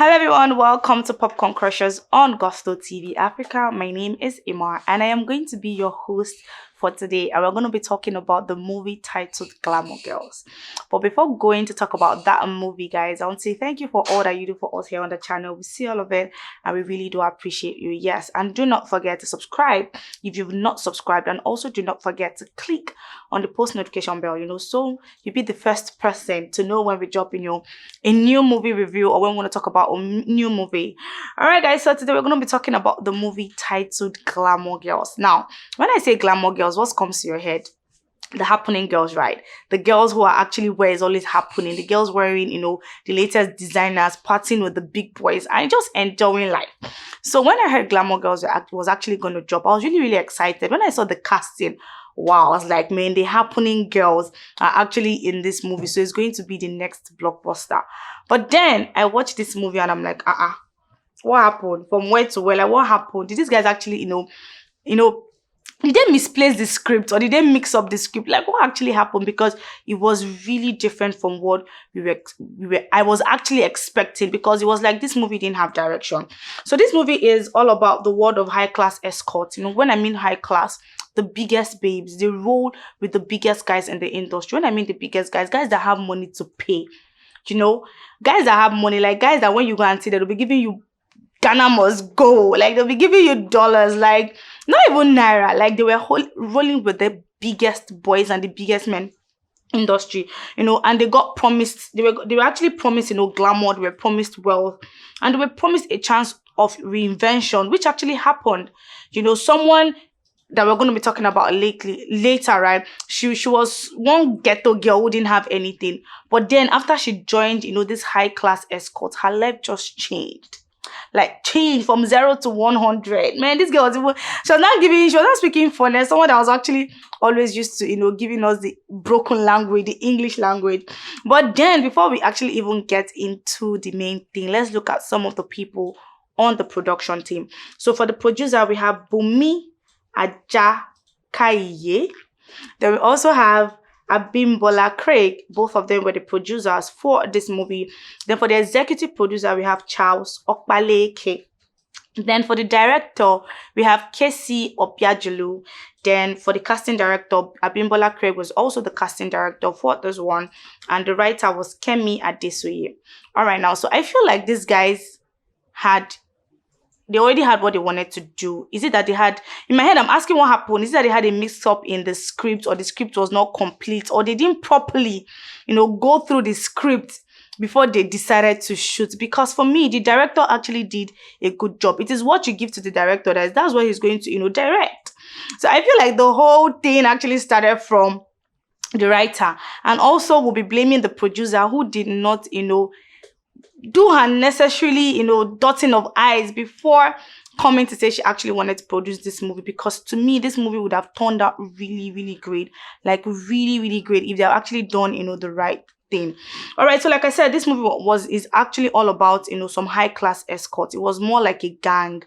Hello everyone, welcome to Popcorn Crushers on Gusto TV Africa. My name is Emma and I am going to be your host for today, and we're going to be talking about the movie titled Glamour Girls. But before going to talk about that movie, guys, I want to say thank you for all that you do for us here on the channel. We see all of it and we really do appreciate you. Yes, and do not forget to subscribe if you've not subscribed, and also do not forget to click on the post notification bell, so you'll be the first person to know when we drop a new movie review or when we want to talk about a new movie. All right, guys, so today we're going to be talking about the movie titled Glamour Girls. Now, when I say Glamour Girls, what comes to your head? The happening girls, right? The girls who are actually where it's always happening. The girls wearing, the latest designers, partying with the big boys and just enjoying life. So when I heard Glamour Girls was actually going to drop, I was really, really excited. When I saw the casting, wow, I was like, man, the happening girls are actually in this movie. So it's going to be the next blockbuster. But then I watched this movie and I'm like, what happened? From where to where? Like, what happened? Did these guys actually, did they misplace the script or did they mix up the script? Like, what actually happened? Because it was really different from what I was actually expecting, because it was like this movie didn't have direction. So this movie is all about the world of high class escorts. When I mean high class, the biggest babes, they roll with the biggest guys in the industry. When I mean the biggest guys that have money to pay, guys that have money, like guys that when you go and see, they'll be giving you Ghana must go. Like, they'll be giving you dollars, like not even naira. Like, they were rolling with the biggest boys and the biggest men industry, and they got promised, they were actually promised, glamour, they were promised wealth, and they were promised a chance of reinvention, which actually happened. Someone that we're going to be talking about later, right? She was one ghetto girl who didn't have anything. But then after she joined, this high class escort, her life just changed. Like, changed from 0 to 100. Man, this girl she was not speaking funny. Someone that was actually always used to, giving us the broken language, the English language. But then before we actually even get into the main thing, let's look at some of the people on the production team. So for the producer, we have Bumi Ajakaye. Then we also have Abimbola Craig. Both of them were the producers for this movie. Then for the executive producer, we have Charles Okpaleke. Then for the director, we have Kesi Obiajulu. Then for the casting director, Abimbola Craig was also the casting director for this one. And the writer was Kemi Adesoye. All right, now, so I feel like these guys they already had what they wanted to do. Is it that they had, in my head, I'm asking what happened. Is it that they had a mix-up in the script, or the script was not complete, or they didn't properly, go through the script before they decided to shoot? Because for me, the director actually did a good job. It is what you give to the director, that's what he's going to, direct. So I feel like the whole thing actually started from the writer. And also we'll be blaming the producer who did not, do her necessarily, dotting of I's before coming to say she actually wanted to produce this movie. Because to me, this movie would have turned out really, really great. Like, really, really great if they have actually done, the right thing. All right, so like I said, this movie is actually all about, some high class escorts. It was more like a gang.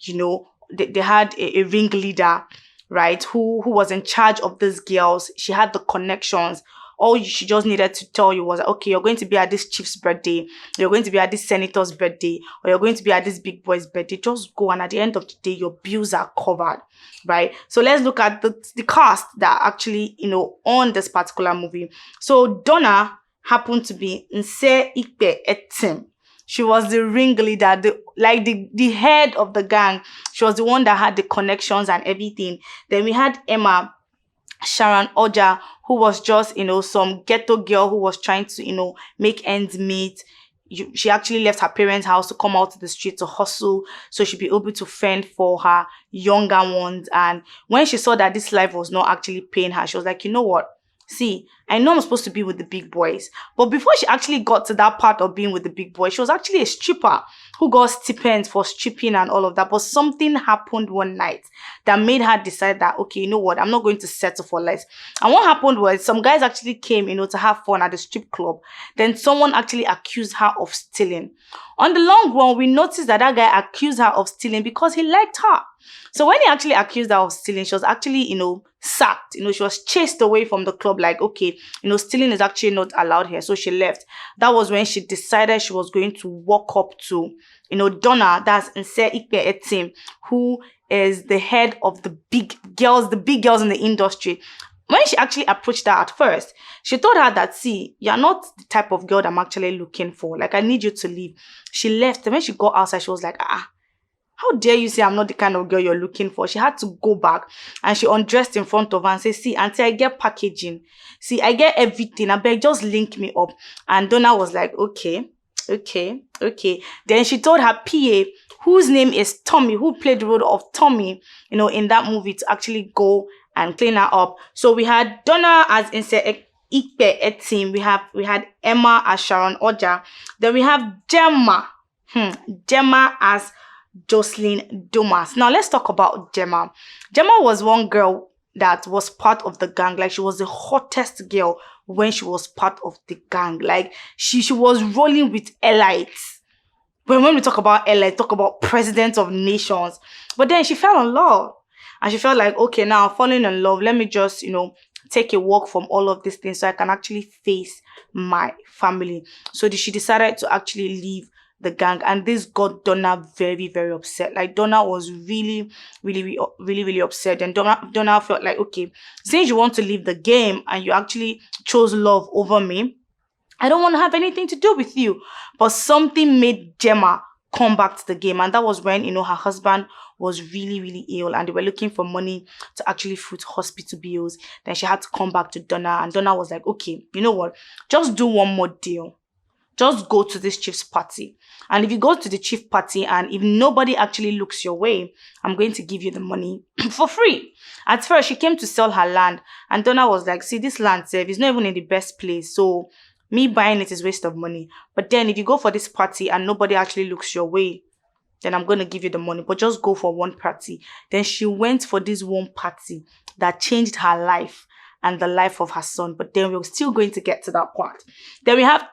They had a ringleader, right, who was in charge of these girls. She had the connections. All she just needed to tell you was, okay, you're going to be at this chief's birthday, you're going to be at this senator's birthday, or you're going to be at this big boy's birthday. Just go, and at the end of the day, your bills are covered, right? So let's look at the cast that actually, on this particular movie. So Donna happened to be Nse Ikpe Etim. She was the ringleader, the head of the gang. She was the one that had the connections and everything. Then we had Emma, Sharon, Ooja, who was just, some ghetto girl who was trying to, make ends meet. She actually left her parents' house to come out to the street to hustle so she'd be able to fend for her younger ones. And when she saw that this life was not actually paying her, she was like, you know what? See, I know I'm supposed to be with the big boys. But before she actually got to that part of being with the big boys, she was actually a stripper who got stipends for stripping and all of that. But something happened one night that made her decide that, okay, you know what, I'm not going to settle for less. And what happened was some guys actually came, to have fun at the strip club. Then someone actually accused her of stealing. On the long run, we noticed that guy accused her of stealing because he liked her. So when he actually accused her of stealing, she was actually, sacked. She was chased away from the club. Like, okay, okay, stealing is actually not allowed here. So she left. That was when she decided she was going to walk up to, Donna, that's Nse Ikpe Etim, who is the head of the big girls in the industry. When she actually approached her at first, she told her that, see, you're not the type of girl that I'm actually looking for. Like, I need you to leave. She left. And when she got outside, she was like, how dare you say I'm not the kind of girl you're looking for? She had to go back and she undressed in front of her and said, see, auntie, I get packaging. See, I get everything. I beg, just link me up. And Donna was like, okay. Then she told her PA, whose name is Tommy, who played the role of Tommy, in that movie, to actually go and clean her up. So we had Donna as Nse Ikpe Etim. We had Emma as Sharon Ooja. Then we have Gemma. Gemma as Joselyn Dumas. Now let's talk about Gemma. Gemma was one girl that was part of the gang. Like, she was the hottest girl when she was part of the gang. Like, she was rolling with elites. But when we talk about elites, talk about presidents of nations. But then she fell in love. And she felt like, okay, now I'm falling in love. Let me just, take a walk from all of these things so I can actually face my family. So she decided to actually leave the gang, and this got Donna very, very upset. Like, Donna was really, really, really, really upset. And Donna felt like, okay, since you want to leave the game and you actually chose love over me, I don't want to have anything to do with you. But something made Gemma come back to the game, and that was when, her husband was really, really ill and they were looking for money to actually foot hospital bills. Then she had to come back to Donna, and Donna was like, okay, you know what, just do one more deal. Just go to this chief's party. And if you go to the chief party and if nobody actually looks your way, I'm going to give you the money for free. At first, she came to sell her land. And Donna was like, see, this land, sef, is not even in the best place. So me buying it is waste of money. But then if you go for this party and nobody actually looks your way, then I'm going to give you the money. But just go for one party. Then she went for this one party that changed her life and the life of her son. But then we're still going to get to that part. Then we have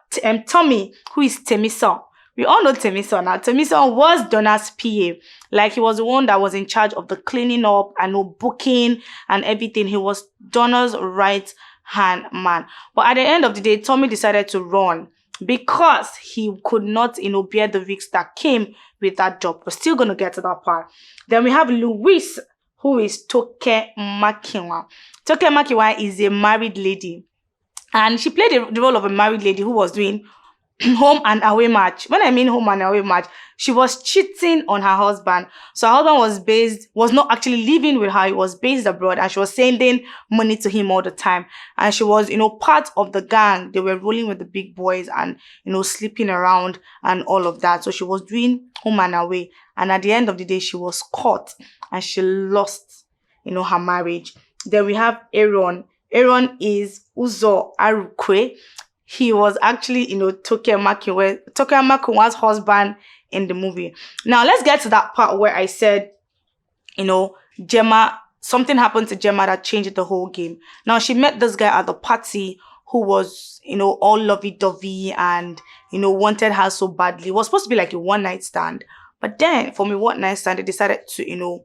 Tommy, who is Taymesan. We all know Taymesan now. Taymesan was Donna's PA. Like, he was the one that was in charge of the cleaning up and booking and everything. He was Donna's right hand man. But at the end of the day, Tommy decided to run because he could not, bear the risks that came with that job. We're still going to get to that part. Then we have Louise, who is Toke Makinwa. Toke Makinwa is a married lady. And she played the role of a married lady who was doing home and away match. When I mean home and away match, she was cheating on her husband. So her husband was not actually living with her. He was based abroad, and she was sending money to him all the time. And she was, part of the gang. They were rolling with the big boys and, sleeping around and all of that. So she was doing home and away. And at the end of the day, she was caught and she lost, her marriage. Then we have Aaron. Aaron is Uzo Arukwe. He was actually, Toke Makinwa's husband in the movie. Now, let's get to that part where I said, Gemma, something happened to Gemma that changed the whole game. Now, she met this guy at the party who was, all lovey-dovey and, wanted her so badly. It was supposed to be like a one-night stand. But then, from a one-night stand, they decided to,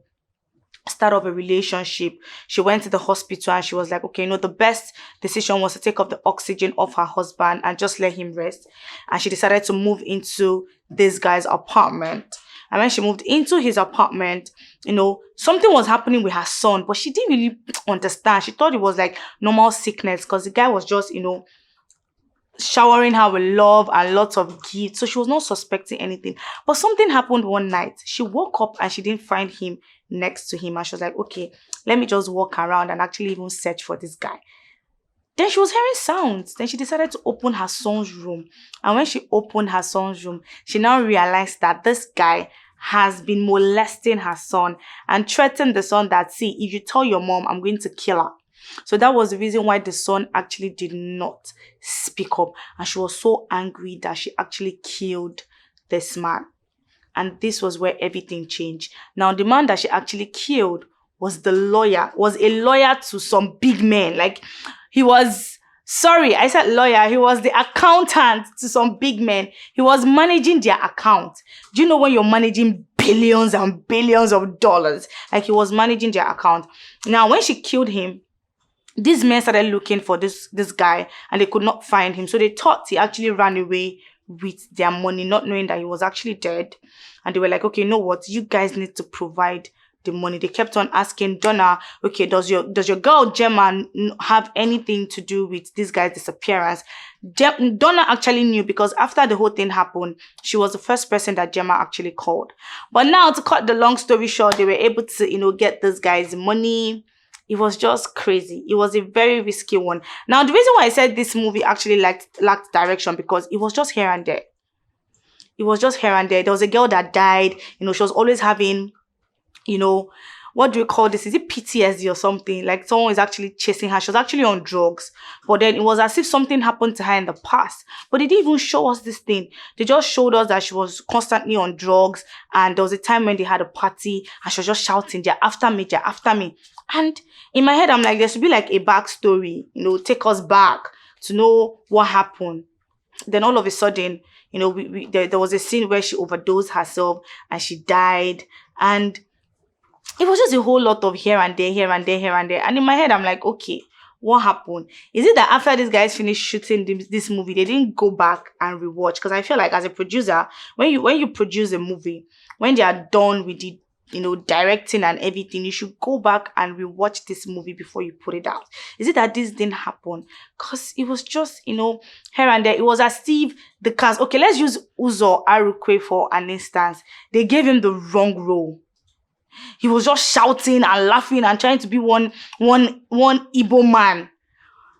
start up a relationship. She went to the hospital and she was like, okay, the best decision was to take off the oxygen off her husband and just let him rest. And she decided to move into this guy's apartment. And when she moved into his apartment, something was happening with her son, but she didn't really understand. She thought it was like normal sickness because the guy was just, showering her with love and lots of gifts. So she was not suspecting anything. But something happened one night. She woke up and she didn't find him next to him. And she was like, okay, let me just walk around and actually even search for this guy. Then she was hearing sounds. Then she decided to open her son's room. And when she opened her son's room, she now realized that this guy has been molesting her son and threatened the son that, see, if you tell your mom, I'm going to kill her. So that was the reason why the son actually did not speak up. And she was so angry that she actually killed this man. And this was where everything changed. Now, the man that she actually killed was a lawyer to some big men. Like, he was, sorry, I said lawyer. He was the accountant to some big men. He was managing their account. Do you know when you're managing billions and billions of dollars? Like, he was managing their account. Now, when she killed him, these men started looking for this guy, and they could not find him. So they thought he actually ran away with their money, not knowing that he was actually dead. And they were like, okay, you know what? You guys need to provide the money. They kept on asking Donna, okay, does your girl Gemma have anything to do with this guy's disappearance? Donna actually knew, because after the whole thing happened, she was the first person that Gemma actually called. But now, to cut the long story short, they were able to, get this guy's money. It was just crazy. It was a very risky one. Now, the reason why I said this movie actually lacked direction, because it was just here and there. It was just here and there. There was a girl that died. She was always having, what do we call this? Is it PTSD or something? Like someone is actually chasing her. She was actually on drugs. But then it was as if something happened to her in the past. But they didn't even show us this thing. They just showed us that she was constantly on drugs. And there was a time when they had a party and she was just shouting, "They're after me, they're after me." And in my head, I'm like, there should be like a backstory, take us back to know what happened. Then all of a sudden, there was a scene where she overdosed herself and she died. And it was just a whole lot of here and there, here and there, here and there. And in my head, I'm like, okay, what happened? Is it that after these guys finished shooting this movie, they didn't go back and rewatch? Because I feel like as a producer, when you produce a movie, when they are done with it, directing and everything, you should go back and rewatch this movie before you put it out. Is it that this didn't happen? Because it was just, here and there. It was as if the cast, okay, let's use Uzo Arukwe for an instance. They gave him the wrong role. He was just shouting and laughing and trying to be one Igbo man.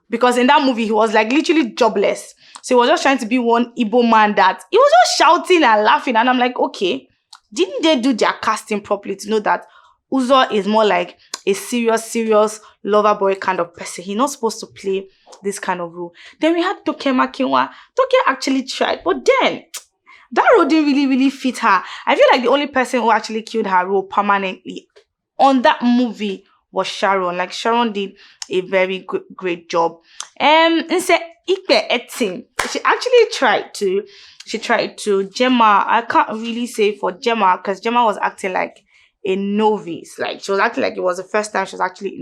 Because in that movie, he was like literally jobless. So he was just trying to be one Igbo man that he was just shouting and laughing. And I'm like, okay, didn't they do their casting properly to know that Uzo is more like a serious lover boy kind of person? He's not supposed to play this kind of role. Then we had Toke Makinwa. Toke actually tried, but then that role didn't really fit her. I feel like the only person who actually killed her role permanently on that movie was Sharon. Like, Sharon did a very great job. Nse Ikpe Etim, she actually tried to. Gemma, I can't really say for Gemma, because Gemma was acting like a novice. Like, she was acting like it was the first time she was actually,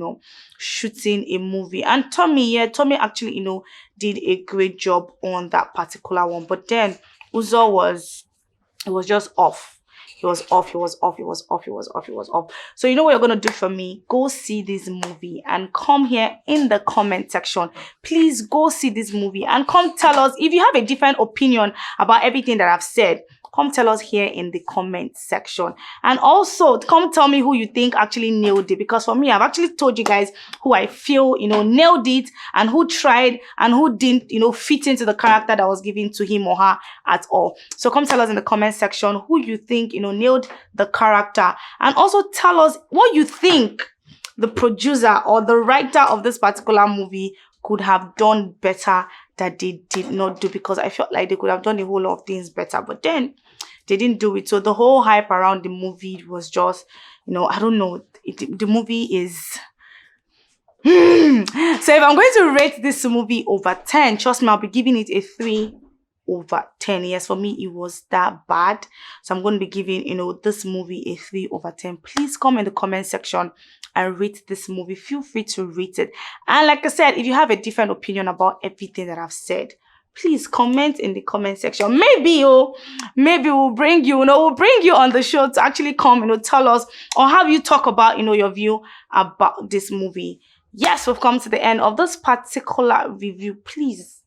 shooting a movie. And Tommy actually, did a great job on that particular one. But then Uzo was just off. He was off. So you know what you're going to do for me? Go see this movie and come here in the comment section. Please go see this movie and come tell us if you have a different opinion about everything that I've said. Come tell us here in the comment section. And also, come tell me who you think actually nailed it. Because for me, I've actually told you guys who I feel, nailed it, and who tried and who didn't, fit into the character that was given to him or her at all. So come tell us in the comment section who you think, nailed the character. And also tell us what you think the producer or the writer of this particular movie could have done better that they did not do, because I felt like they could have done a whole lot of things better, but then they didn't do it. So the whole hype around the movie was just, I don't know. The movie is... So if I'm going to rate this movie over 10, trust me, I'll be giving it a 3 over 10. Yes, for me, it was that bad. So I'm going to be giving, this movie a 3 over 10. Please come in the comment section and rate this movie. Feel free to rate it. And like I said, if you have a different opinion about everything that I've said, please comment in the comment section. Maybe we'll bring you, on the show to actually come, tell us or have you talk about, your view about this movie. Yes, we've come to the end of this particular review. Please,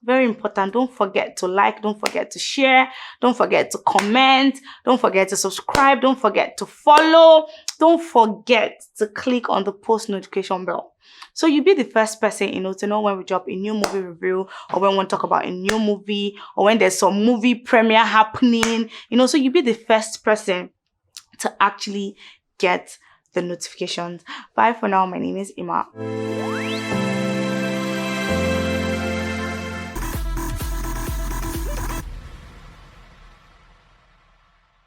very important, don't forget to like, don't forget to share, don't forget to comment, don't forget to subscribe, don't forget to follow, don't forget to click on the post notification bell. So you'll be the first person, to know when we drop a new movie review, or when we talk about a new movie, or when there's some movie premiere happening, so you'll be the first person to actually get the notifications. Bye for now. My name is Emma.